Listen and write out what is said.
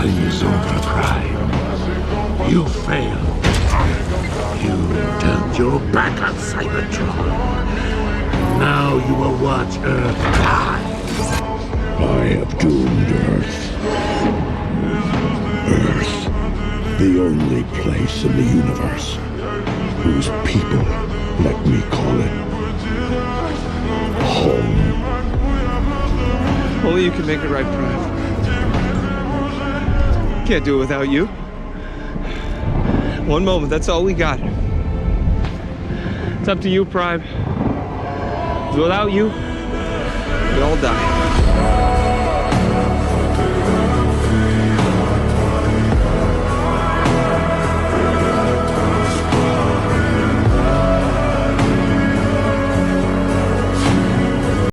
time is over, Prime. You failed. You turned your back on Cybertron. Now you will watch Earth die. I have doomed Earth. Earth, the only place in the universe whose people let me call it home. Only you can make it right, Prime. Can't do it without you. One moment, that's all we got. It's up to you, Prime. Without you, we all die.